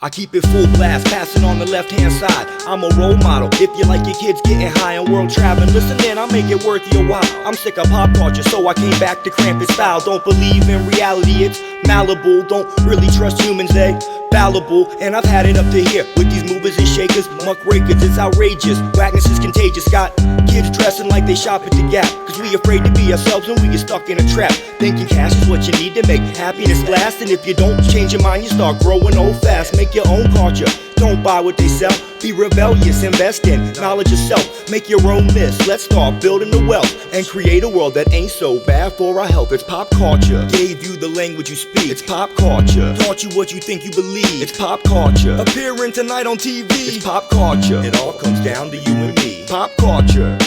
I keep it full blast, passing on the left-hand side. I'm a role model. If you like your kids getting high and world traveling, listen in, I'll make it worth your while. I'm sick of pop culture, so I came back to cramp its style. Don't believe in reality, it's malleable. Don't really trust humans, they fallible. And I've had it up to here with these movers and shakers, muckrakers, it's outrageous. Whackness is contagious, got kids dressing like they shop at the Gap. Cause we afraid to be ourselves when we get stuck in a trap. Thinking cash is what you need to make happiness last. And if you don't change your mind, you start growing old fast. Make your own culture, don't buy what they sell. Be rebellious, invest in knowledge yourself. Make your own list, let's start building the wealth and create a world that ain't so bad for our health. It's pop culture, gave you the language you speak. It's pop culture, taught you what you think you believe. It's pop culture, appearing tonight on TV. It's pop culture, it all comes down to you and me. Pop culture,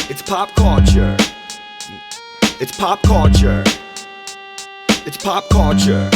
it's pop culture. It's pop culture. It's pop culture.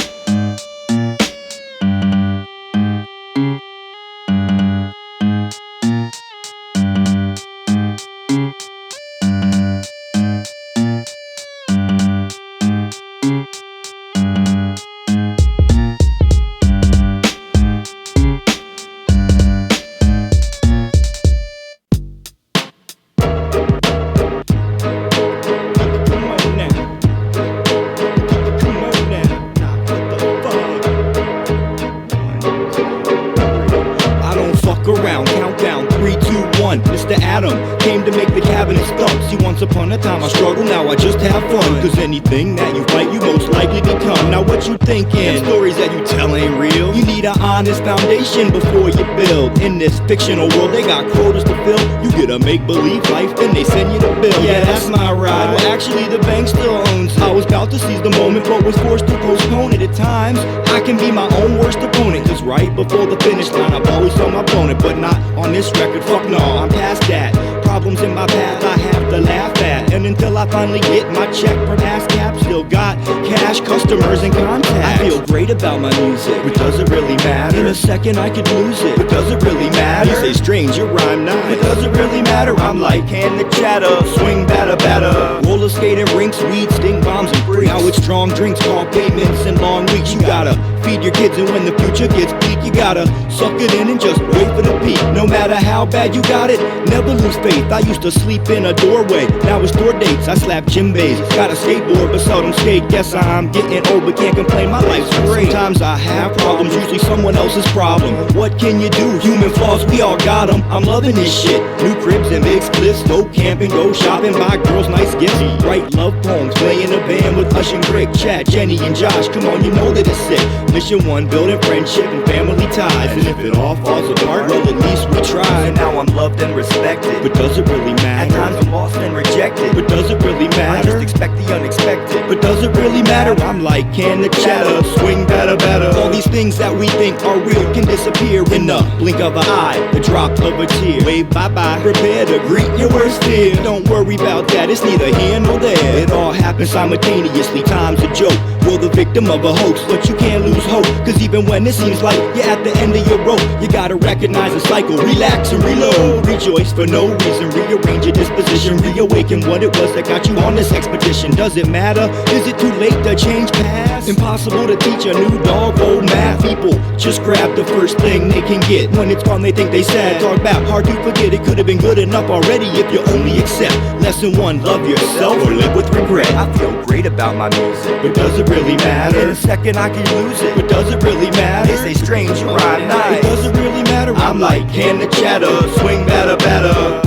Around, countdown, 3, 2, 1. Mr. Adam came to make the cabinet stump. See, once upon a time I struggled, now I just have fun. Cause anything that you fight, you most likely become. Now what you thinking? Stories that you tell ain't real. You need an honest foundation before you build. In this fictional world, they got quotas to fill. You get a make-believe life, then they send you the bill. Yeah, that's my ride. Well, actually, the bank still owns it. I was about to seize the moment, but was forced to postpone it. At times, I can be my own worst opponent. Cause right before the finish line, I've always told my opponent. But not on this record, fuck no, I'm past that. Problems in my path I have to laugh at. And until I finally get my check from ASCAP, still got cash, customers, and contacts. I feel great about my music, but does it really matter? In a second I could lose it, but does it really matter? You say strange, you rhyme nice, but does it really matter? I'm like can the chatter, swing batter batter. Roller skating rinks, weed, stink bombs, and freaks. Now it's strong drinks, car payments, and long weeks. You gotta feed your kids, and when the future gets bleak, you gotta suck it in and just wait for the peak. No matter how bad you got it, never lose faith. I used to sleep in a doorway, now it's door dates. I slap gym bays, got a skateboard but seldom skate. Guess I'm getting old but can't complain, my life's great. Sometimes I have problems, usually someone else's problem. What can you do? Human flaws, we all got them. I'm loving this shit. New cribs and big splits, go camping, go shopping, buy girls nice gifts, write love poems, play in a band with Hush and Rick, Chad, Jenny, and Josh. Come on, you know that it's sick. Mission 1, building friendship and family ties. And if it all falls apart, well at least we tried. So now I'm loved and respected, but does it really matter? At times I'm lost and rejected, but does it really matter? I just expect the unexpected, but does it really matter? I'm like can the chatter, swing better better. All these things that we think are real can disappear in the blink of an eye, the drop of a tear. Wave bye bye, prepare to greet your worst fear. Don't worry about that, it's neither here nor there. It all happens simultaneously, time's a joke. You're the victim of a hoax, but you can't lose hope. Cause even when it seems like you're at the end of your rope, you gotta recognize the cycle, relax and reload. Rejoice for no reason, rearrange your disposition, reawaken what it was that got you on this expedition. Does it matter? Is it too late to change paths? Impossible to teach a new dog old math. People just grab the first thing they can get. When it's gone they think they sad. Talk about hard to forget, it could have been good enough already if you only accept lesson 1, love yourself or live with regret. I feel great about my music, but does it really matter? In a second I can lose it, but does it really matter? They say strange, you rhyme nice, but does it really matter? I'm like can the chatter, swing better better.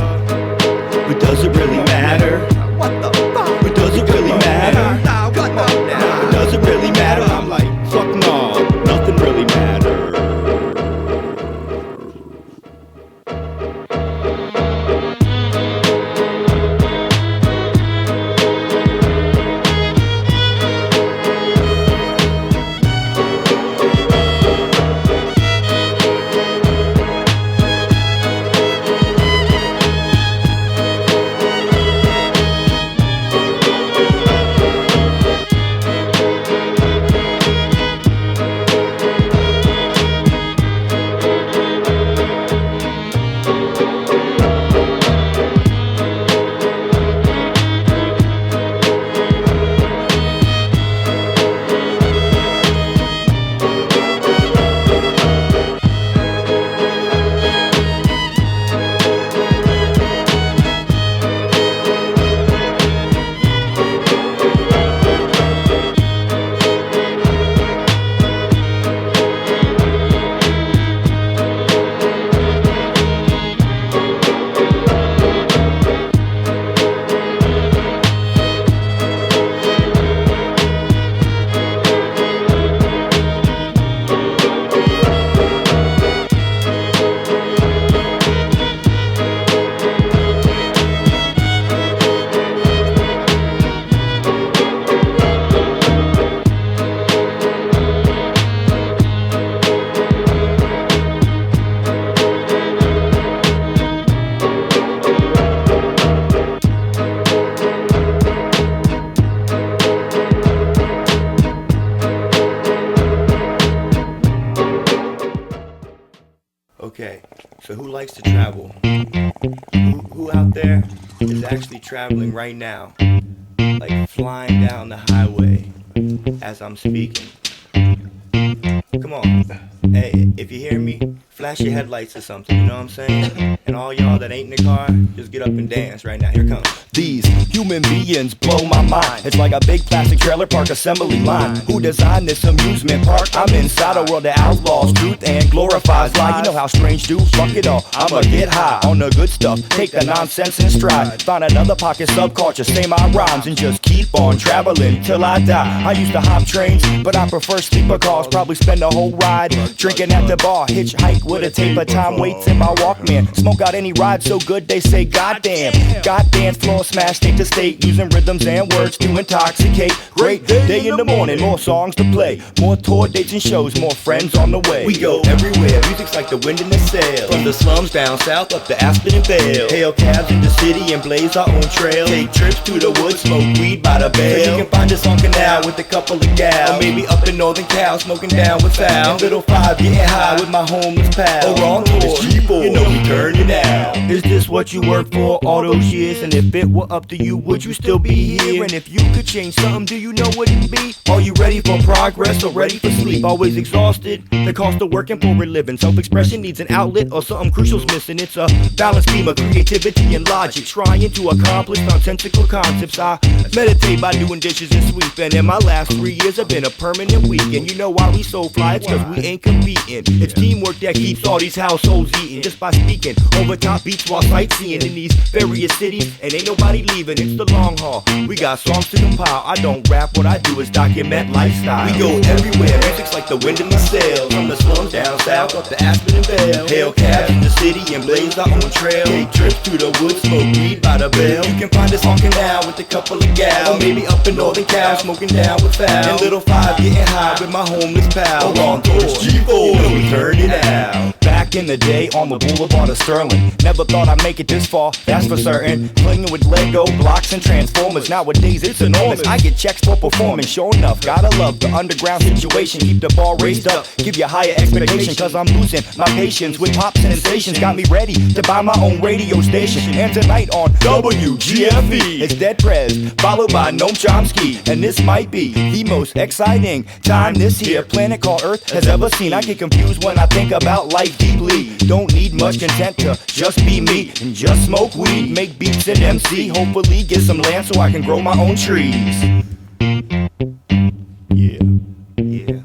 But does it really matter? What the fuck? But does it really matter? Come on now. But does it really matter? I'm like fuck no, nothing really matters. Okay, so who likes to travel? Who out there is actually traveling right now? Like flying down the highway as I'm speaking. Come on. Hey, if you hear me, flash your headlights or something, you know what I'm saying? And all y'all that ain't in the car, just get up and dance right now. Here it comes. These human beings blow my mind. It's like a big plastic trailer park assembly line. Who designed this amusement park? I'm inside a world of outlaws, truth and glorifies lie. You know how strange do? Fuck it all. I'ma get high on the good stuff. Take the nonsense in stride. Find another pocket subculture, say my rhymes, and just keep on traveling till I die. I used to hop trains, but I prefer sleeper cars. Probably spend the whole ride drinking at the bar. Hitchhike with a tape of time waits in my Walkman. Smoke out any ride so good they say goddamn. God dance floor smash state to state, using rhythms and words to intoxicate. Great day in the morning, more songs to play, more tour dates and shows, more friends on the way. We go everywhere, music's like the wind in the sail. From the slums down south up to Aspen and Vale. Hail cabs in the city and blaze our own trail. Take trips to the woods, smoke weed by the bale. So you can find us on Canal with a couple of gals, or maybe up in Northern Cal, smoking down with Foul. And Little Five getting high with my homeless pal. Or on tour, you know we turn it out. Is this what you worked for all those years? And if it were up to you, would you still be here? And if you could change something, do you know what it'd be? Are you ready for progress or ready for sleep? Always exhausted, the cost of working for a living. Self-expression needs an outlet or something crucial's missing. It's a balanced scheme of creativity and logic, trying to accomplish nonsensical concepts. I meditate by doing dishes and sweeping, and my last 3 years have been a permanent weekend. You know why we so fly? It's cause we ain't competing. It's teamwork that keeps all these households eating. Just by speaking over top beats while sightseeing in these various cities, and ain't nobody leaving. It's the long haul. We got songs to compile. I don't rap, what I do is document lifestyle. We go everywhere, music's like the wind in the sails. From the slums down south up to Aspen and Vale. Hail cabs in the city and blaze our own trail. Take trips to the woods, smoke weed by the bale. You can find us on Canal with a couple of gals, or maybe up in Northern Cal, smoking down with Foul. And Little Five getting high with my homeless pal. Or on tour, G4, you know we turn it out. Back in the day on the boulevard of Sterling, never thought I'd make it this far, that's for certain. Playing with Lego blocks and Transformers, nowadays it's enormous. I get checks for performing, sure enough, gotta love the underground situation. Keep the bar raised up, give you higher expectation, cause I'm losing my patience with pop sensations. Got me ready to buy my own radio station. And tonight on WGFE, it's Dead Prez, followed by Noam Chomsky. And this might be the most exciting time this here planet called Earth has ever seen. I get confused when I think about life deeply. Don't need much content to just be me and just smoke weed, make beats and MC. Hopefully get some land so I can grow my own trees. Yeah, yeah,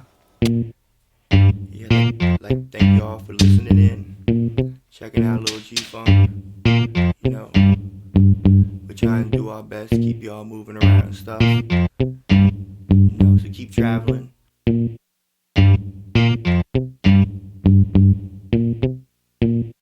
yeah. Like thank y'all for listening in, checking out Lil G-Funk. You know, we're trying to do our best to keep y'all moving around and stuff. You know, so keep traveling.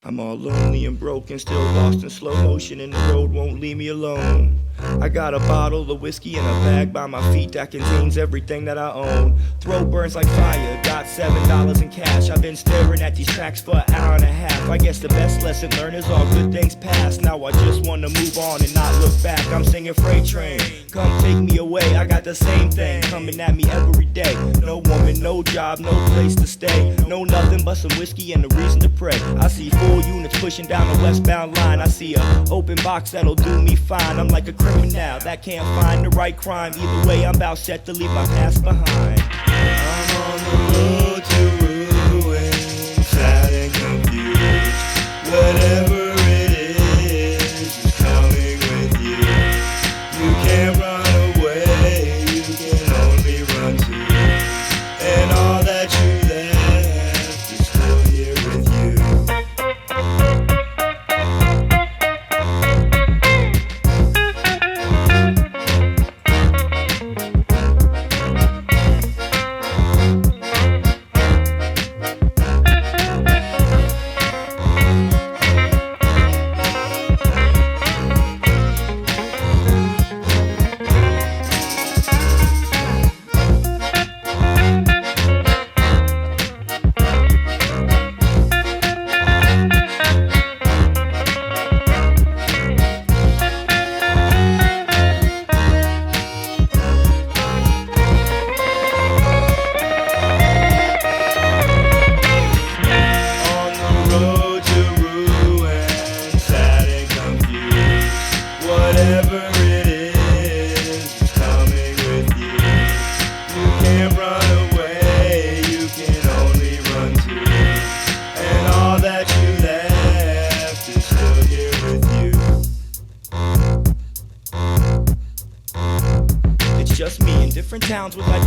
I'm all lonely and broken, still lost in slow motion, and the road won't leave me alone. I got a bottle of whiskey and a bag by my feet that contains everything that I own. Throat burns like fire, got $7 in cash. I've been staring at these tracks for an hour and a half. I guess the best lesson learned is all good things past. Now I just wanna move on and not look back. I'm singing Freight Train, come take me away. I got the same thing coming at me every day. No woman, no job, no place to stay. No nothing but some whiskey and a reason to pray. I see 4 units pushing down the westbound line. I see a open box that'll do me fine. I'm like a criminal that can't find the right crime. Either way, I'm about set to leave my past behind. I'm on the road to ruin, sad and confused. Whatever it is coming with you. You can't run away, you can only run to. And all that you left is still here with you.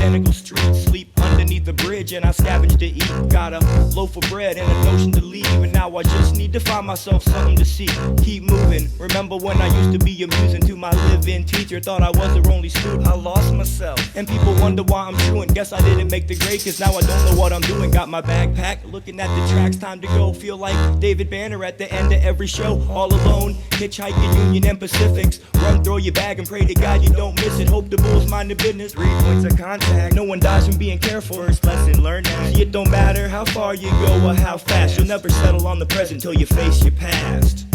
identical streets. Sleep underneath the bridge and I scavenge to eat. Got a loaf of bread and a notion to leave, and now I just need to find myself something to see. Keep moving. Remember when I used to be amusing to my live-in teacher? Thought I was their only student. I lost myself, and people wonder why I'm truant. Guess I didn't make the grade, cause now I don't know what I'm doing. Got my bag packed, looking at the tracks, time to go. Feel like David Banner at the end of every show. All alone, hitchhiking Union and Pacifics. Run, throw your bag and pray to God you don't miss it. Hope the bulls mind the business. 3 points of contact, no one dies from being careful. First lesson learned that. See, it don't matter how far you go or how fast. You'll never settle on the present till you face your past.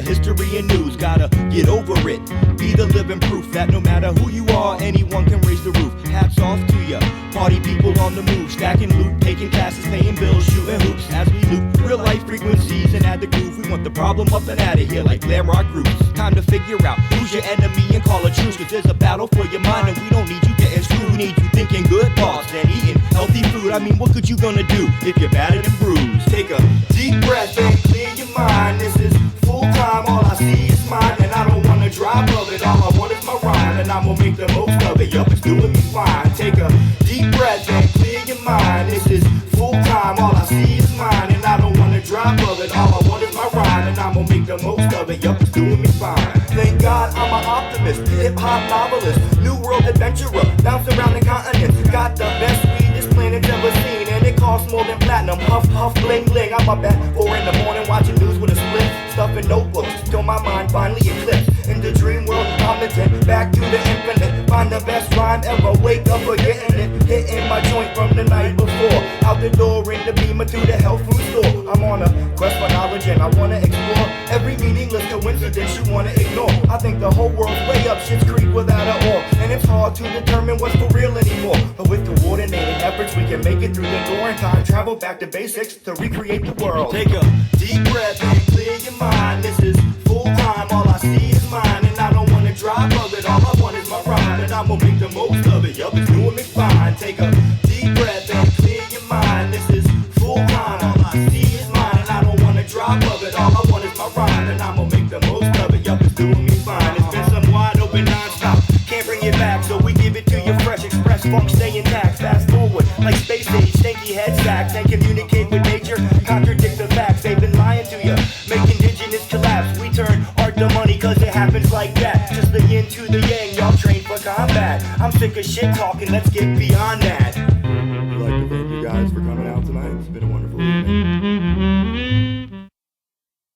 History and news, gotta get over it. Be the living proof that no matter who you are, anyone can raise the roof. Hats off to ya, party people on the move, stacking loot, taking classes, paying bills, shooting hoops as we loop real life frequencies and add the groove. We want the problem up and out of here like glam rock groups. Time to figure out who's your enemy and call it truce, cause there's a battle for your mind and we don't need you getting screwed. We need you thinking good thoughts and eating healthy food. I mean, what could you gonna do if you're battered and bruised? Take a deep breath and clear your mind. This is full time, all I see is mine, and I don't wanna drop of it. All I want is my rhyme, and I'ma make the most of it. Yup, it's doing me fine. Take a deep breath and clear your mind. This is full time, all I see is mine, and I don't wanna drop of it. All I want is my rhyme, and I'ma make the most of it. Yup, it's doing me fine. Thank God I'm an optimist, hip hop novelist, new world adventurer, bounce around the continents. Got the best weed this planet's ever seen, and it costs more than platinum. Huff, huff, bling, bling. I'm up at 4 in the morning watching news with a split, stuffing notebooks till my mind finally eclipsed. In the dream world, I'm the 10, back to the infinite. Find the best rhyme ever, wake up forgetting it. Hitting my joint from the night before. Out the door in the beamer to the health food store. I'm on a quest for knowledge and I wanna explore every meaningless coincidence you wanna ignore. I think the whole world's way up Shit's Creek without an oar, and it's hard to determine what's for real anymore. But with coordinated efforts, we can make it through the door in time. Travel back to basics to recreate the world. Take a deep breath and clear your mind. This is full time, all I see is mine, and I don't wanna drop of it. All I want is my rhyme, and I'ma make the most of it. Yup, it's doing me fine. Take a deep breath and clear your mind. This is full time, all I see is mine, and I don't wanna drop of it. All I want is my rhyme, and I'ma make the most of it. Yup, it's doing me fine. It's been some wide open non-stop, can't bring it back, so we give it to you fresh. Express funk, stay intact, fast forward like space age, stanky head sacks, and communicate with nature. Contradict the facts, they've been lying to you. Make indigenous collapse. We turn art to money cause it happens like that. Just the yin to the yang, y'all train for combat. I'm sick of shit talking, let's get beyond that. I'd like to thank you guys for coming out tonight. It's been a wonderful evening.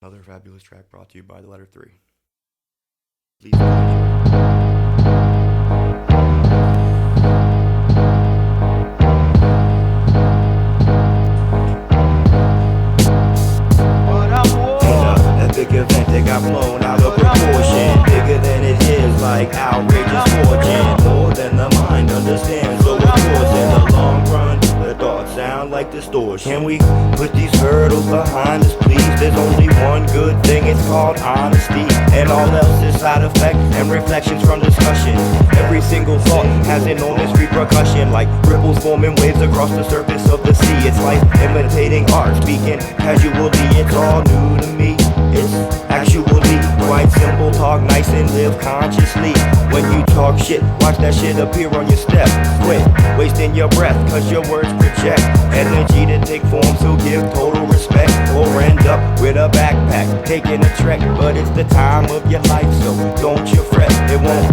Another fabulous track brought to you by the letter 3. Please enjoy. Epic event that got blown out of proportion, bigger than it is, like outrageous fortune, more than the mind understands. So of course in the long run, the thoughts sound like distortion. Can we put these hurdles behind us, please? There's only one good thing, it's called honesty, and all else is side effect and reflections from discussion. Every single thought has enormous repercussion, like ripples forming waves across the surface of the sea. It's like imitating art, speaking casually, it's all new to me. It's actually quite simple, talk nice and live consciously. When you talk talk shit, watch that shit appear on your step. Quit wasting your breath, cause your words project energy to take form, so give total respect. Or end up with a backpack, taking a trek. But it's the time of your life, so don't you fret. It won't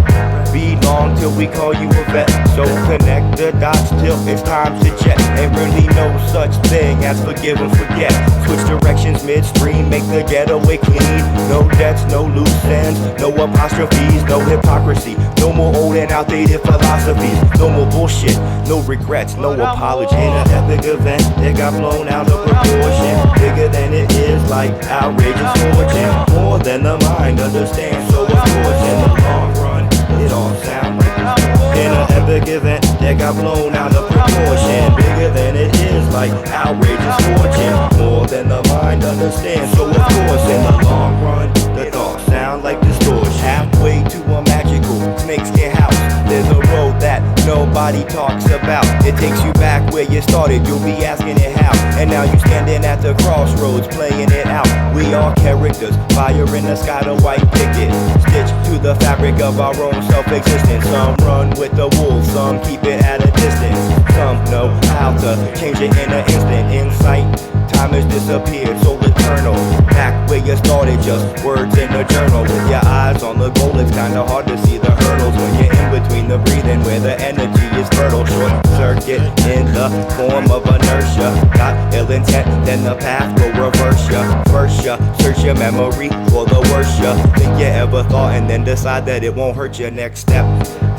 be long till we call you a vet. So connect the dots till it's time to jet. Ain't really no such thing as forgive and forget. Switch directions midstream, make the getaway clean. No debts, no loose ends, no apostrophes, no hypocrisy. No more old and outdated philosophies. No more bullshit, no regrets, no apology. In an epic event that got blown out of proportion, bigger than it is, like outrageous fortune. More than the mind understands, so of course in the long run it all sounds like this. In an epic event that got blown out of proportion, bigger than it is, like outrageous fortune. More than the mind understands, so of course in the long run the thoughts sound like distortion. Halfway to a magical snakeskin house, there's a road that nobody talks about. It takes you back where you started, you'll be asking it how. And now you standing at the crossroads playing it out. We are characters, fire in the sky, the white picket, stitched to the fabric of our own self-existence. Some run with the wolves, some keep it at a distance. Some know how to change it in an instant. Insight, time has disappeared, so eternal. Back where you started, just words in a journal. With your eyes on the goal, it's kinda hard to see the hurdles when you're in between the breathing, where the energy is fertile. Short circuit in the form of inertia. Got ill intent, then the path will reverse ya. First ya, search your memory for the worst ya think you ever thought, and then decide that it won't hurt your next step.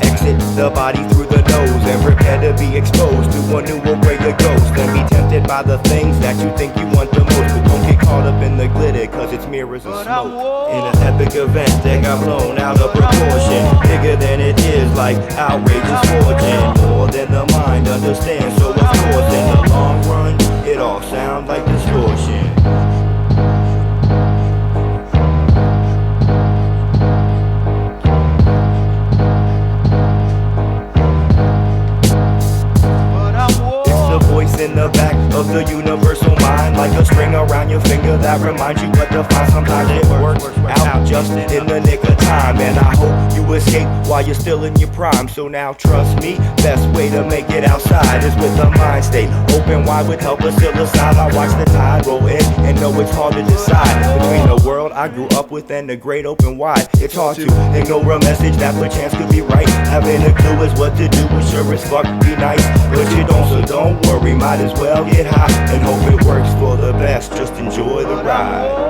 Exit the body through the nose and prepare to be exposed to a new way of ghost. And be tempted by the things that you think you want the most, but don't get caught up in the glitter, cause it's mirrors and smoke. In an epic event that got blown out of proportion, bigger than it is, like outrageous fortune. More than the mind understands, so of course in the long run it all sounds like distortion. In the back of the universal mind, like a string around your finger that reminds you what to find. Sometimes it works out just in the nick of time, and I hope you escape while you're still in your prime. So now trust me, best way to make it outside is with a mind state open wide with helpless aside. I watch the tide roll in and know it's hard to decide between the world I grew up with and the great open wide. It's hard to ignore a message that perchance could be right. Having a clue is what to do, but sure as fuck be nice, but you don't, so don't worry. Might as well get high and hope it works for the best. Just enjoy the ride.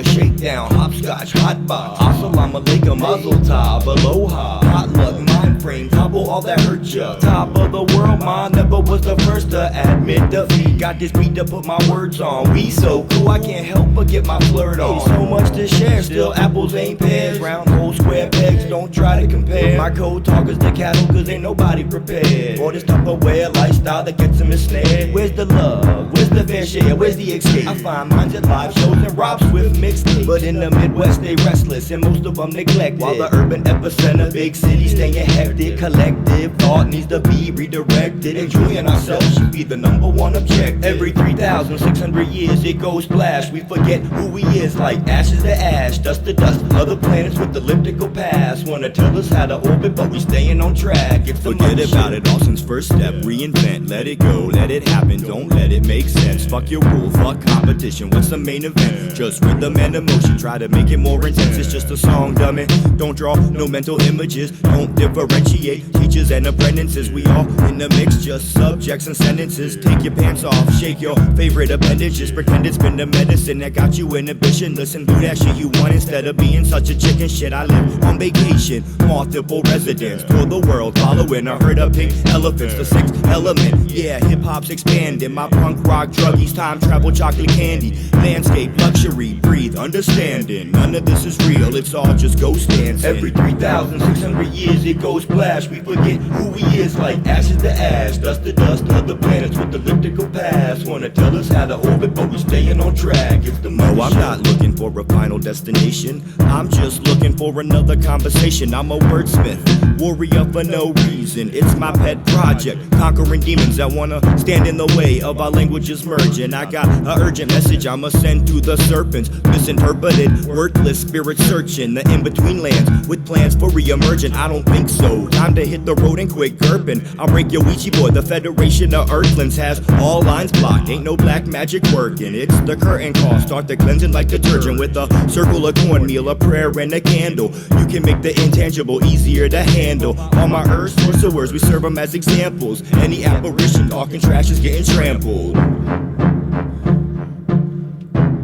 Shakedown, hopscotch, hot box, assalamu alaikum, mazel tov, aloha, potluck, mind frame, topple all that hurt ya. Top of the world, ma, never was the first to admit defeat. Got this beat to put my words on. We so cool, I can't help but get my flirt on. So much to share, still apples ain't pears. Round hole, square pegs, don't try to compare. My code talkers to cattle, cause ain't nobody prepared for this Tupperware lifestyle that gets them ensnared. Where's the love? Where's the fair share? Where's the escape? I find minds at live shows and Rob Swift mixtapes. But in the Midwest they restless and most of them neglected, while the urban epicenter, big city staying hectic. Collective thought needs to be redirected. Enjoying ourselves should be the #1 objective. Every 3,600 years it goes splash. We forget who we is, like ashes to ash, dust to dust. Other planets with elliptical paths wanna tell us how to orbit, but we staying on track. It's forget about it, Austin's first step. Reinvent, let it go, let it happen. Don't let it make sense. Fuck your rules, fuck competition. What's the main event? Just rhythm and emotion. Try to make it more intense. It's just a song, dummy. Don't draw no mental images. Don't differentiate teachers and apprentices. We all in the mix, just subjects and sentences. Take your pants off, shake your favorite appendages. Pretend it's been the medicine that got you inhibition. Listen, do that shit you want instead of being such a chicken shit. I live on vacation, multiple residents, tour the world, following a herd of pink elephants. The sixth element, yeah, hip hop's expanding. My punk rock druggies, time travel, chocolate candy, landscape, luxury, breathe, understanding. None of this is real, it's all just ghost dancing. Every 3,600 years it goes splash. We forget who he is, like ashes to ash, dust to dust, other planets with elliptical paths. Wanna tell us how to orbit, but we staying on track. It's the no, I'm not looking for a final destination. I'm just looking for another conversation. I'm a wordsmith, warrior for no reason. It's my pet project, conquering demons that wanna stand in the way of our languages merging. I got an urgent message I'ma send to the serpents, misinterpreted, worthless spirits searching the in-between lands with plans for re-emerging. I don't think so. Time to hit the road and quit gurping. I'll break your Ouija board. The Federation of Earthlings has all lines blocked. Ain't no black magic working. It's the curtain call. Start the cleansing like detergent with a circle of cornmeal, a prayer and a candle. You can make the intangible easier to handle. All my earth sorcerers, we serve them as examples. Any apparition talking trash is getting trampled.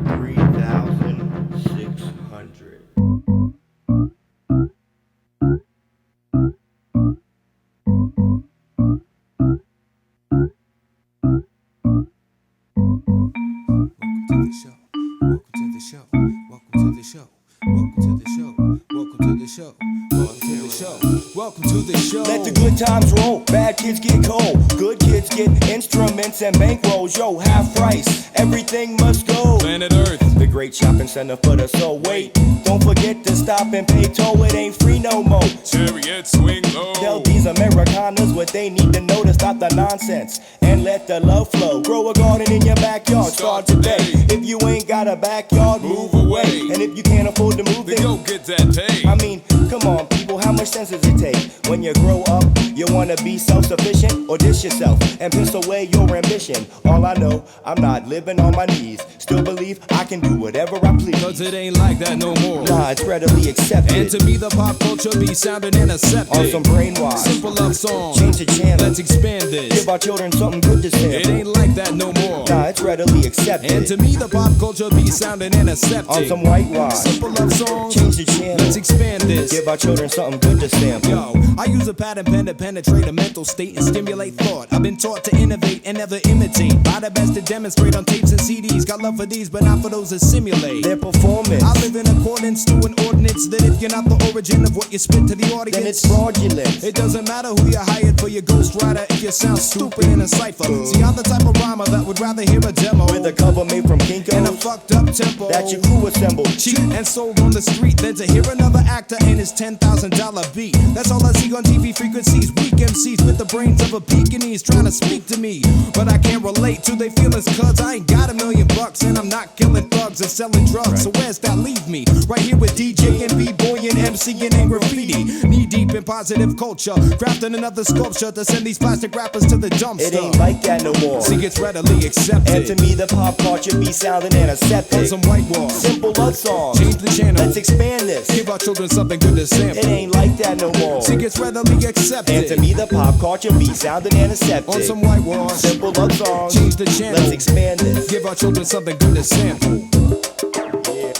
3,600. Welcome to the show. Let the good times roll, bad kids get cold. Good kids get instruments and bankrolls. Yo, half price, everything must go. Planet Earth, the great shopping center for the soul. Wait, don't forget to stop and pay toll. It ain't free no more. chariot swing low. Tell these Americanas what they need to know to stop the nonsense and let the love flow. Grow a garden in your backyard, start today. If you ain't got a backyard, move away. And if you can't afford to move, Then then go get that pay. I mean, come on, people, how much sense does it take? When you grow up, you wanna be self-sufficient or dish yourself and piss away your ambition. All I know, I'm not living on my knees. Still believe I can do whatever I please. Cause it ain't like that no more. Nah, it's readily accepted. And to me the pop culture be sounding intercepted. On some brainwash, Simple love song. change the channel. Let's expand this. Give our children something good to It say. ain't like that no more. Nah, it's readily accepted. And to me the pop culture be sounding intercepted. On some whitewash, Simple love songs. change the channel. Let's expand this. Give our children something good to sample. Yo, I use a pad and pen to penetrate a mental state and stimulate thought. I've been taught to innovate and never imitate. By the best to demonstrate on tapes and CDs. Got love for these, but not for those that simulate. Their performance, I live in accordance to an ordinance that if you're not the origin of what you spit to the audience, then it's fraudulent. it doesn't matter who you hired for your ghostwriter if you sound stupid in a cipher. See, I'm the type of rhymer that would rather hear a demo With a cover made from Kinko's and a fucked up tempo that your crew assembled. cheap and sold on the street than to hear another actor and his $10,000 beat. That's all I see on TV frequencies. Weak MCs with the brains of a Pekingese trying to speak to me, but I can't relate to their feelings cause I ain't got $1 million and I'm not killing thugs and selling drugs. So where's that leave me? Right here with DJ and B-boy and MCing and graffiti. Knee deep in positive culture, crafting another sculpture to send these plastic rappers to the dumpster. It ain't like that no more. See, it's readily accepted. And to me the pop culture be sounding On antiseptic. some whitewash, Simple love songs, change the channel. let's expand this. Give our children something good to sample. It ain't like that no more. See, it's readily accepted. And to me the pop culture be sounding antiseptic. On some whitewash, Simple love songs, change the channel. let's expand this. Give our children something good to sample. Yeah.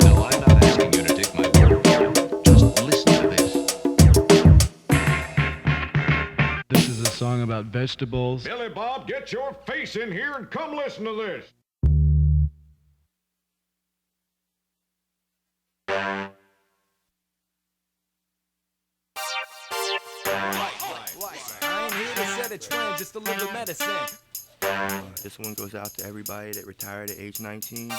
No, I'm not asking you to take my word for it. Just listen to this. This is a song about vegetables. Billy Bob, get your face in here and come listen to this. I ain't here to set a trend, just deliver medicine. This one goes out to everybody that retired at age 19.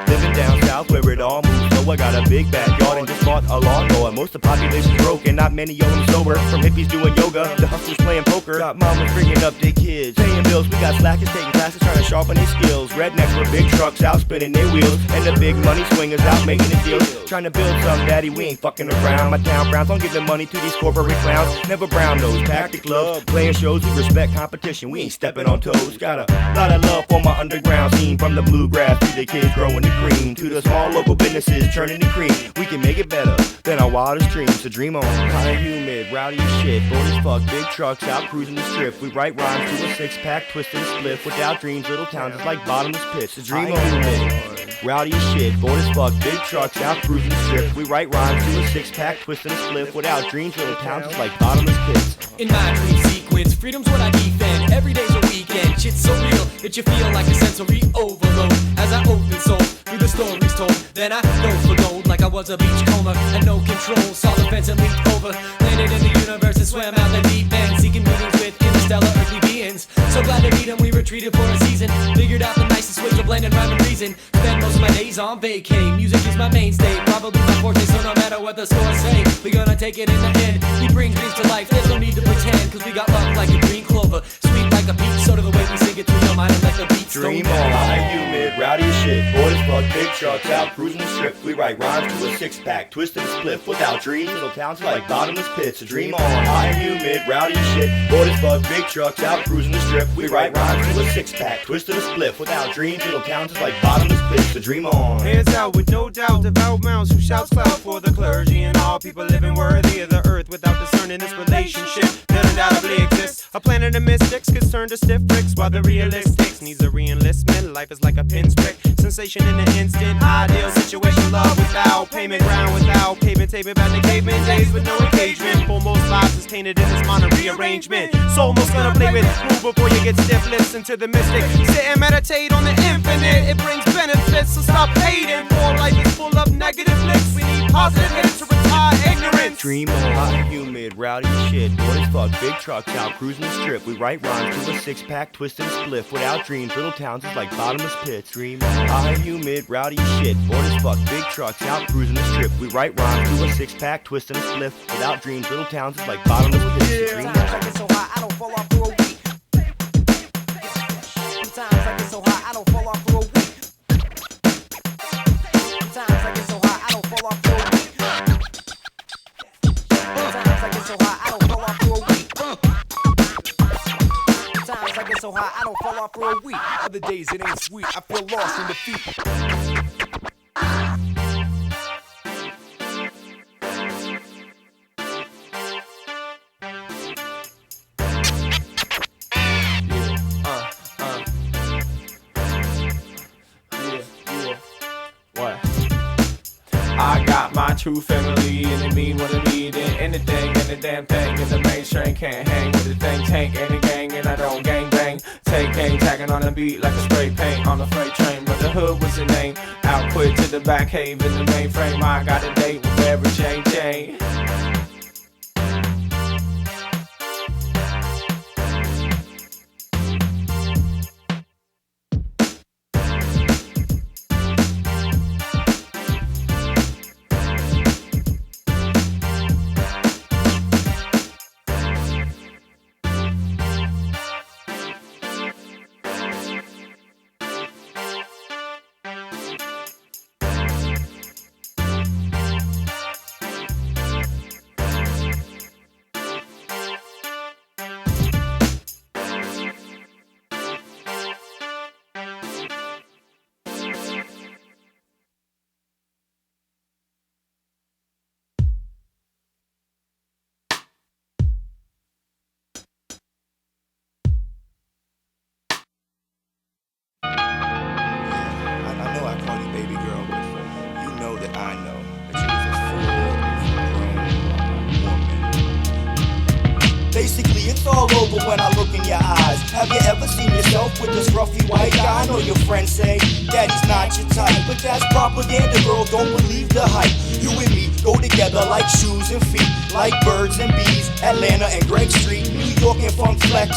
Living down south where it all moves slow. I got a big backyard and just bought a lawnmower. Most of the population's broke and not many of them sober. From hippies doing yoga, the hustlers playing poker. Got mamas bringing up their kids, paying bills. We got slackers taking classes trying to sharpen their skills. Rednecks with big trucks out spinning their wheels. And the big money swingers out making a deal. Trying to build something, daddy, we ain't fucking around. My town browns don't give the money to these corporate clowns. Never brown nose, pack the club. Playing shows, we respect competition. We ain't stepping on toes. Got a lot of love for my underground scene. From the bluegrass to the kids growing the green, to the small local businesses turn into cream. We can make it better than our wildest dreams. So dream on. High and humid, rowdy as shit, bold as fuck, big trucks out cruising the strip. We write rhymes to a six-pack, twisted and split. Without dreams, little towns is like bottomless pits. So dream on, humid, rowdy as shit, bold as fuck, big trucks out cruising the strip. We write rhymes to a six-pack, twisted and split. Without dreams, little towns is like bottomless pits. In my dream sequence, freedom's what I defend. Every day's a weekend, shit's so real that you feel like a sensory overload. As I open soul through the stories told, then I go for gold like I was a beachcomber. Had no control, saw the fence and leaped over. Landed in the universe and swam out the deep end, seeking meetings with interstellar earthly beings. So glad to meet him, we retreated for a season. Figured out the nicest way to blend and rhyme and reason. Spend most of my days on vacate. Music is my mainstay, probably my forte, so no matter what the scores say, we gonna take it in the end. We bring dreams to life, there's no need to pretend, cause we got love like a green clover, sweet like a peach. So to the way we sing it through your mind and let the beats dream on. High humid, rowdy as shit, bold as fuck, big trucks out cruising the strip. We write rhymes to a six-pack, twisted and split. Without dreams, little towns like bottomless pits. So dream on. High humid, rowdy as shit, bold as fuck, big trucks out cruising the strip. We write rhymes to a six-pack, twisted and split. Without dreams, little towns is like bottomless pits. So dream on. Hands out with no doubt, devout mounts who shouts clout for the clergy and all people living worthy of the earth without discerning this relationship that undoubtedly exists. A planet of mystics gets turned to stiff bricks while the realistics needs a re-enlistment. Life is like a pinprick, sensation in an instant. Ideal situation, love without payment, ground without pavement, taping back to caveman days with no engagement. Foremost lives is tainted in this modern rearrangement. Soul most gonna play with, move before you get stiff. Listen to the mystic, sit and meditate on the infinite. It brings benefits, so stop hating. For life is full of negative licks. We need positive hits to retire ignorance. Dream on. Hot, humid, rowdy as shit, bold as fuck, big trucks out cruising the strip. We write rhymes to a six-pack, twisted and split. Without dreams, little towns is like bottomless pits. Dream on. Hot, humid, rowdy as shit, bold as fuck, big trucks out cruising the strip. We write rhymes to a six-pack, twisted and split. Without dreams, little towns is like bottomless pits. Dream on. Sometimes I get so high, I don't fall off for a week. Sometimes I get so high, I don't fall off for a week. Sometimes I get so high, I don't fall off for a week. Sometimes I get so high, I don't fall off for a week. Sometimes I get so high, I don't fall off for a week. Other days it ain't sweet, I feel lost in defeat. I got my true family, and it mean what it mean, and anything, and the damn thing, and the mainstream can't hang with the thing, tank, and the gang, and I don't gang bang, take gang, tagging on the beat like a spray paint on a freight train, but the hood was the name, out quick to the back cave in the mainframe, I got a date with every JJ. Basically, it's all over when I look in your eyes. Have you ever seen yourself with this scruffy white guy? I know your friends say daddy's not your type, but that's propaganda, girl, don't believe the hype. You and me go together like shoes and feet, like birds and bees, Atlanta and Greg Street, New York and Funk Flex.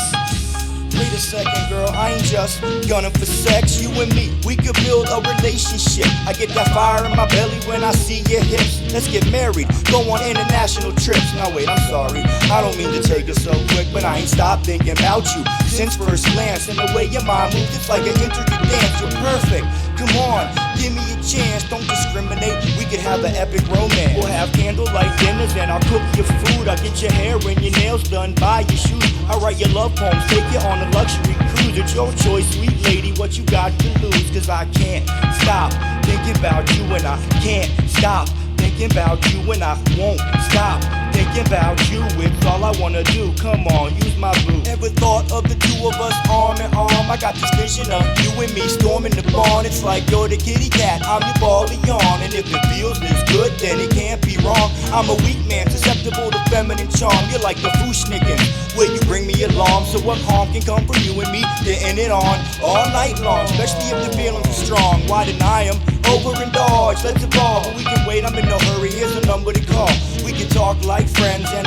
Wait a second, girl, I ain't just gunning for sex. You and me, we could build a relationship. I get that fire in my belly when I see your hips. Let's get married, go on international trips. Now wait, I'm sorry, I don't mean to take it so quick, but I ain't stopped thinking about you since first glance. And the way your mind moves, it's like an intricate dance. You're perfect, come on, give me a chance. Don't discriminate, we could have an epic romance. We'll have candlelight dinners and I'll cook your food. I'll get your hair and your nails done, buy your shoes. I'll write your love poems, take you on a luxury cruise. It's your choice, sweet lady, what you got to lose? Cause I can't stop thinking about you and I can't stop thinking about you, and I won't stop thinking about you. It's all I wanna do. Come on, use my boo. Ever thought of the two of us arm in arm? I got this vision of you and me storming the barn. It's like you're the kitty cat, I'm your ball of yarn. And if it feels this good, then it can't be wrong. I'm a weak man, susceptible to feminine charm. You're like the Fushnikin, will you bring me alarm? So what harm can come from you and me getting it on all night long? Especially if the feelings are strong. Why deny them? Overindulge, let's evolve. But we can wait, I'm in no hurry, here's a number to call. We can talk like friends and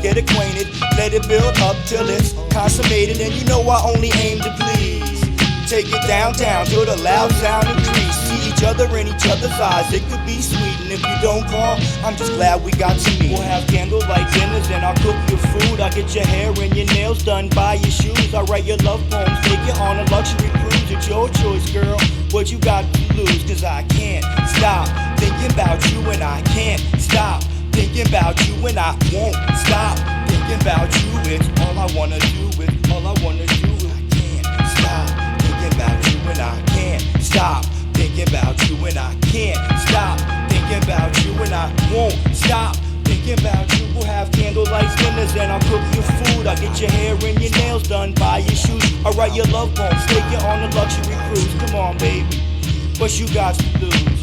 get acquainted. Let it build up till it's consummated. And you know I only aim to please. Take it downtown till the loud sound increase. See each other in each other's eyes, it could be sweet. And if you don't call, I'm just glad we got to meet. We'll have candlelight dinners and I'll cook your food. I'll get your hair and your nails done, buy your shoes. I'll write your love poems, take you on a luxury cruise. It's your choice, girl, what you got to lose? Cause I can't stop thinking about you, and I can't stop thinking about you, and I won't stop thinking about you. It's all I wanna do, it's all I wanna do. I can't stop thinking about you, and I can't stop thinking about you, and I can't stop thinking about you, and I won't stop thinking about you. We'll have candlelight dinners and I'll cook your food. I'll get your hair and your nails done, buy your shoes. I'll write your love poems, take you on a luxury cruise. Come on, baby, what you got to lose?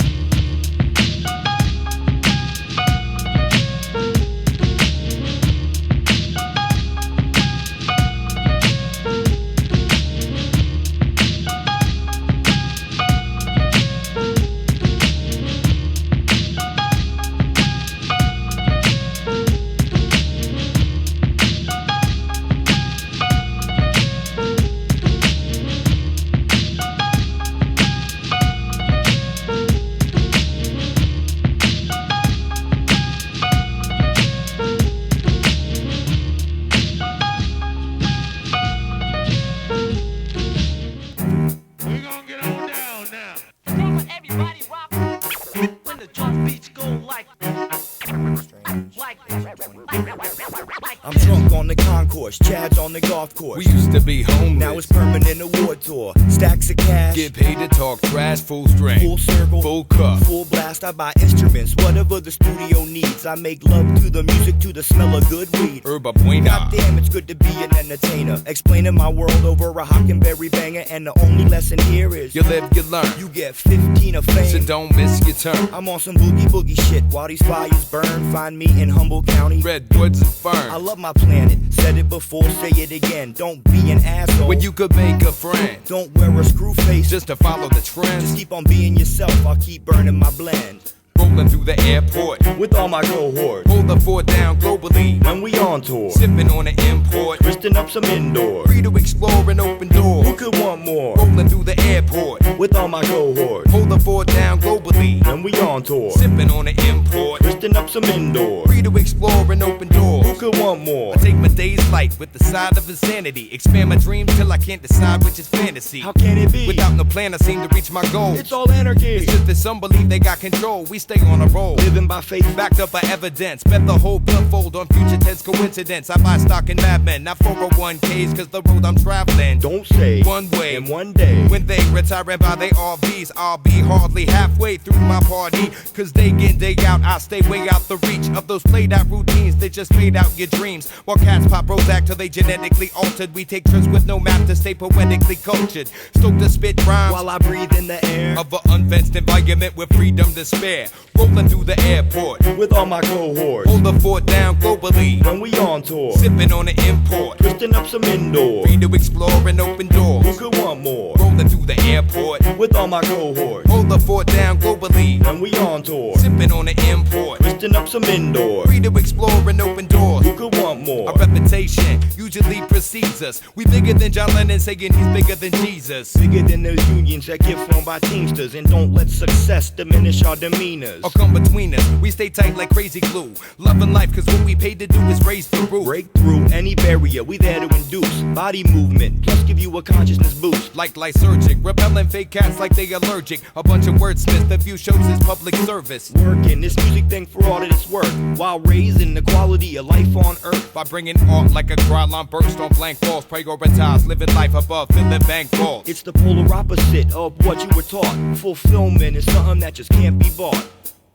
I'm drunk on the concourse, Chad's on the golf course. We used to be homeless. Now it's permanent award tour. Stacks of cash. Get paid to talk trash, full string. Full circle. Full cup. Full blast. I buy instruments, whatever the studio needs. I make love to the music, to the smell of good weed. Herba buena. Goddamn, it's good to be an entertainer. Explaining my world over a Hockenberry banger. And the only lesson here is you live, you learn. You get 15 of fame. So don't miss your turn. I'm on some boogie boogie shit while these fires burn. Find me in Humboldt County. Redwoods and ferns. I love my planet. Said it before, say it again. Don't be an asshole when you could make a friend. Don't wear a screw face just to follow the trends. Just keep on being yourself, I'll keep burning my blend. Rolling through the airport with all my cohort. Hold the fort down globally when we on tour. Sipping on the import, twisting up some indoor. Free to explore an open door. Who could want more? Rolling through the airport with all my cohort. Hold the fort down globally when we on tour. Sipping on the import, twisting up some indoor. Free to explore an open door. Who could want more? I take my day's life with the side of insanity. Expand my dreams till I can't decide which is fantasy. How can it be? Without no plan I seem to reach my goal. It's all anarchy. It's just that some believe they got control. We stay on a roll. Living by faith, backed up by evidence. Bet the whole billfold on future tense coincidence. I buy stock in Mad Men, not 401ks, cause the road I'm traveling. Don't say one way. And one day, when they retire and buy they RVs, I'll be hardly halfway through my party. Cause day in, day out, I stay way out the reach of those played out routines that just fade out your dreams. While cats pop Prozac till they genetically altered. We take trips with no map to stay poetically cultured. Stoke to spit rhymes while I breathe in the air of an unfenced environment with freedom to spare. Rolling through the airport with all my cohorts. Hold the fort down globally when we on tour. Sipping on the import, twisting up some indoor. Free to explore an open door. Who could want more? Rolling through the airport with all my cohorts. Hold the fort down globally when we on tour. Sipping on the import, twisting up some indoor. Free to explore an open door. Who could want more? Our reputation usually precedes us. We bigger than John Lennon saying he's bigger than Jesus. Bigger than those unions that get flown by teamsters. And don't let success diminish our demeanors or come between us. We stay tight like crazy glue. Loving life cause what we paid to do is raise the roof. Break through any barrier, we there to induce body movement, plus give you a consciousness boost. Like lysergic, repelling fake cats like they allergic. A bunch of wordsmiths, the few shows is public service. Working this music thing for all that it's worth, while raising the quality of life on earth. By bringing art like a crowd line burst on blank walls. Prioritize living life above filling bank vaults. It's the polar opposite of what you were taught. Fulfillment is something that just can't be bought.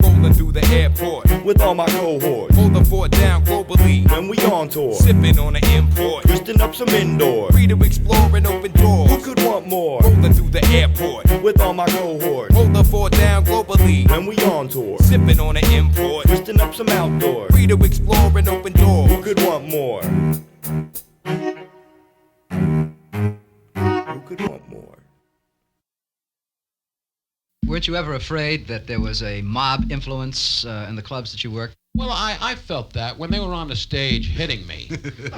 Rolling rolling through the airport with all my cohorts. Hold the fort down globally when we on tour, sipping on an import, twisting up some indoor, free to explore and open doors. Who could want more? Rolling through the airport with all my cohorts. Hold the fort down globally when we on tour, sipping on an import, twisting up some outdoors, free to explore and open doors. Who could want more? Who could want more? Weren't you ever afraid that there was a mob influence in the clubs that you worked? Well, I felt that when they were on the stage hitting me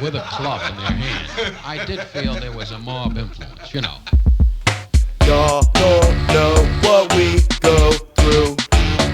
with a club in their hand. I did feel there was a mob influence, you know. Y'all don't know what we go through.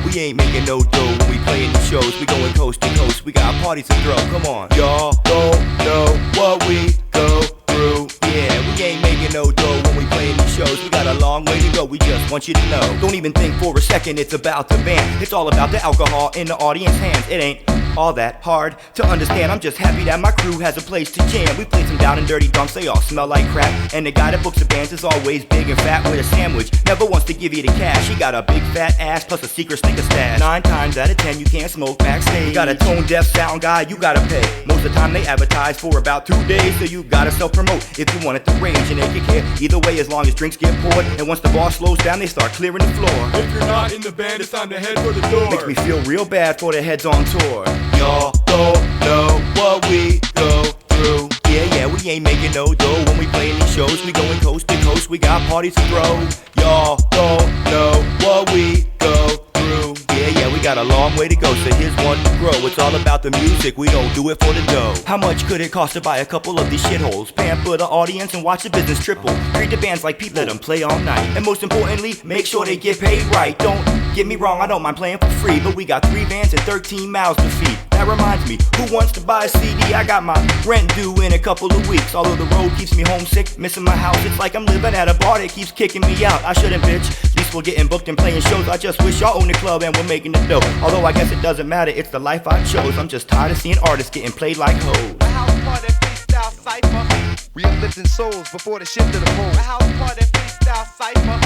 We ain't making no dough when we playing the shows. We going coast to coast, we got parties to throw. Come on. Y'all don't know what we go through. Yeah, we ain't making no dough when we playing these shows. We got a long way to go, we just want you to know. Don't even think for a second it's about the band. It's all about the alcohol in the audience hands. It ain't all that hard to understand. I'm just happy that my crew has a place to jam. We play some down and dirty dunks, they all smell like crap. And the guy that books the bands is always big and fat with a sandwich. Never wants to give you the cash. He got a big fat ass plus a secret sneaker stash. 9 times out of 10 you can't smoke backstage. Got a tone deaf sound guy, you gotta pay. Most of the time they advertise for about 2 days, so you gotta self-promote if you want it to rage. And they can care either way as long as drinks get poured. And once the bar slows down they start clearing the floor. If you're not in the band, it's time to head for the door. Makes me feel real bad for the heads on tour. Y'all don't know what we go through. Yeah, we ain't making no dough when we playing these shows. We going coast to coast, we got parties to throw. Y'all don't know what we go through. Yeah, we got a long way to go, so here's one to grow. It's all about the music, we don't do it for the dough. How much could it cost to buy a couple of these shitholes? Pamper the audience and watch the business triple. Treat the bands like people, let them play all night. And most importantly, make sure they get paid right. Don't get me wrong, I don't mind playing for free, but we got 3 vans and 13 mouths to feed. That reminds me, who wants to buy a CD? I got my rent due in a couple of weeks. Although the road keeps me homesick, missing my house, it's like I'm living at a bar that keeps kicking me out. I shouldn't bitch, at least we're getting booked and playing shows. I just wish y'all owned the club and we're making the dough. Although I guess it doesn't matter, it's the life I chose. I'm just tired of seeing artists getting played like hoes. A house party freestyle cypher. We uplifting souls before the shift to the pole. A house party freestyle cypher.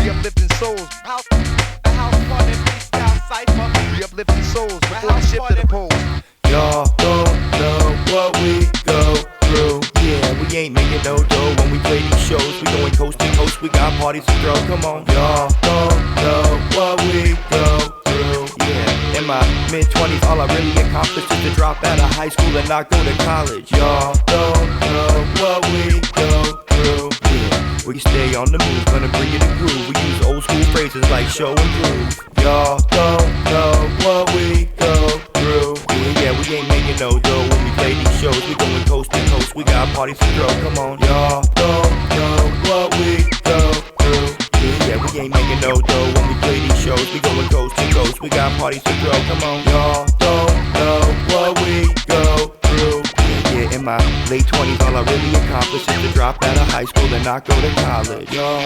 We uplifting souls. A house party freestyle cypher. We uplifting souls before the shift to the pole. Y'all don't know what we go through. Yeah, we ain't making no dough when we play these shows. We going coast to coast, we got parties to throw. Come on. Y'all don't know what we go through. Yeah, in my mid-20s, all I really accomplished is to drop out of high school and not go to college. Y'all don't know what we go through. Yeah, we stay on the move, gonna bring you the groove. We use old school phrases like show and prove. Y'all don't know what we go through. Yeah, we ain't making no dough when we play these shows. We going coast to coast, we got parties to throw. Come on. Y'all don't know what we go through. Yeah, we ain't making no dough when we play these shows. We going coast to coast, we got parties to throw. Come on. Y'all don't know what we go through. Yeah, in my late 20s, all I really accomplished is to drop out of high school and not go to college. Y'all.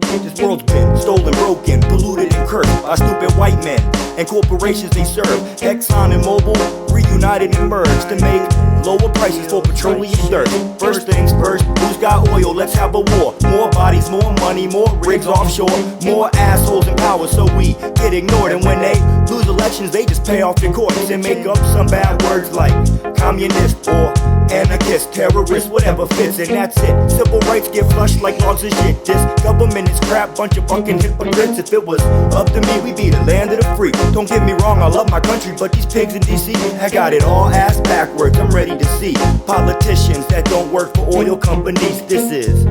This world's been stolen, broken, polluted and cursed by stupid white men and corporations they serve. Exxon and Mobil reunited and merged to make lower prices for petroleum dirt. First things first, who's got oil? Let's have a war. More bodies, more money, more rigs offshore, more assholes in power, so we get ignored. And when they lose elections, they just pay off the courts and make up some bad words like communist or anarchist, terrorist, whatever fits, and that's it. Civil rights get flushed like logs of shit. This government is crap, bunch of fucking hypocrites. If it was up to me, we'd be the land of the free. Don't get me wrong, I love my country, but these pigs in DC, I got it all ass backwards. I'm ready to see politicians that don't work for oil companies. This is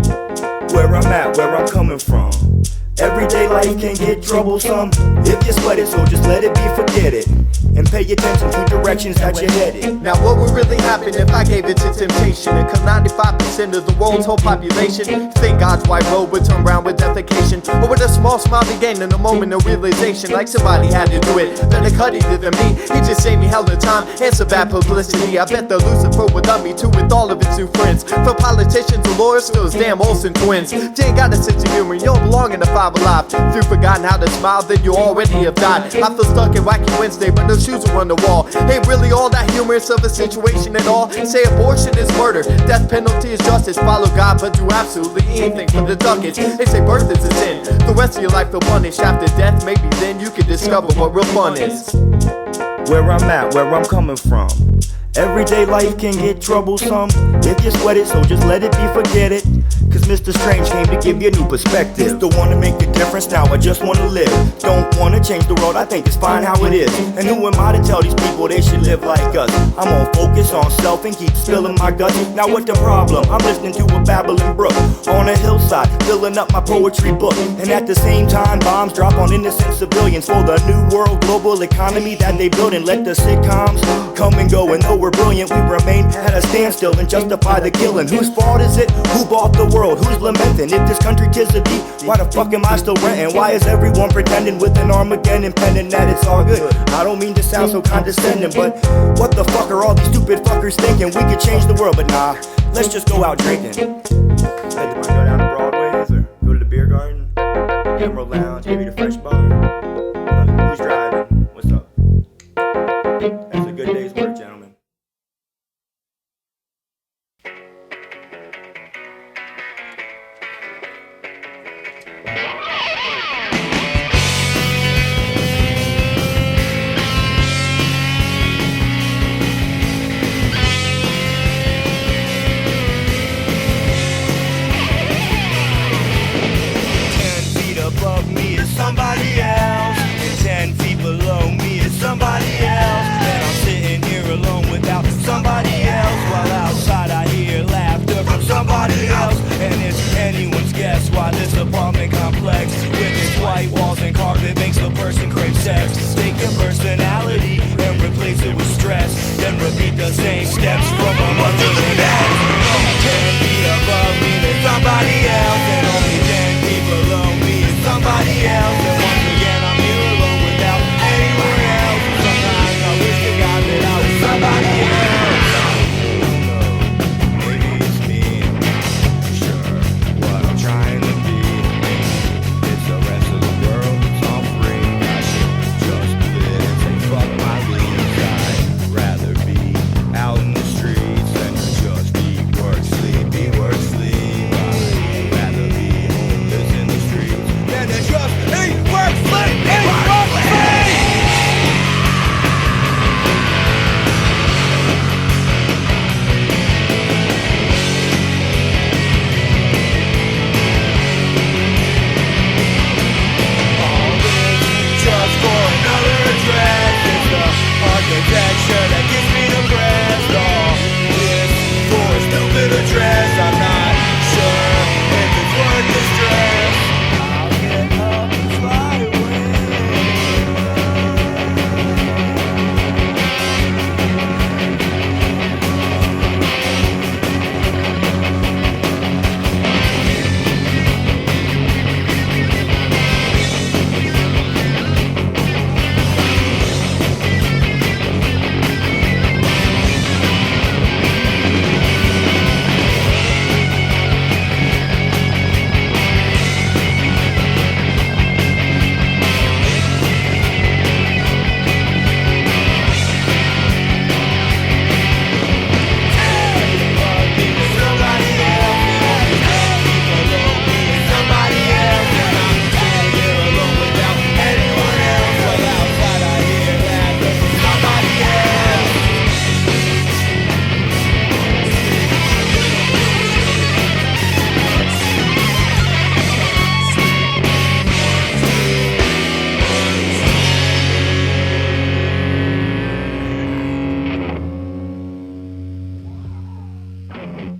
where I'm at, where I'm coming from. Everyday life can get troublesome if you sweat it, so just let it be, forget it. And pay attention to directions that you're headed. Now what would really happen if I gave it to temptation? And cause 95% of the world's whole population think God's white robe would turn round with defecation. Or with a small smile began in a moment of realization, like somebody had to do it better Cutty than me. He just saved me hell of time and some bad publicity. I bet the Lucifer would love me too with all of its new friends. From politicians to lawyers to those damn Olsen twins. You ain't got a sense of humor, you don't belong in the 5 alive. If you've forgotten how to smile, then you already have died. I feel stuck in Wacky Wednesday, but no shoes will run the wall. Ain't really all that humorous of a situation at all. Say abortion is murder, death penalty is justice. Follow God but do absolutely anything for the ducats. They say birth is a sin, the rest of your life will punish. After death, maybe then you can discover what real fun is. Where I'm at, where I'm coming from. Everyday life can get troublesome if you sweat it, so just let it be, forget it. Cause Mr. Strange came to give you a new perspective. Just don't wanna make a difference, now I just wanna live. Don't wanna change the world, I think it's fine how it is. And who am I to tell these people they should live like us? I'm on focus on self and keep spilling my guts. Now what the problem? I'm listening to a babbling brook on a hillside, filling up my poetry book. And at the same time, bombs drop on innocent civilians for the new world global economy that they build. And let the sitcoms come and go, and though we're brilliant, we remain at a standstill and justify the killing. Whose fault is it? Who bought the world? Who's lamenting? If this country tis a deep, why the fuck am I still renting? Why is everyone pretending with an Armageddon pending that it's all good? I don't mean to sound so condescending, but what the fuck are all these stupid fuckers thinking? We could change the world, but nah, let's just go out drinking. Go down to Broadway's or go to the beer garden, Emerald Lounge, give you the fresh bottle.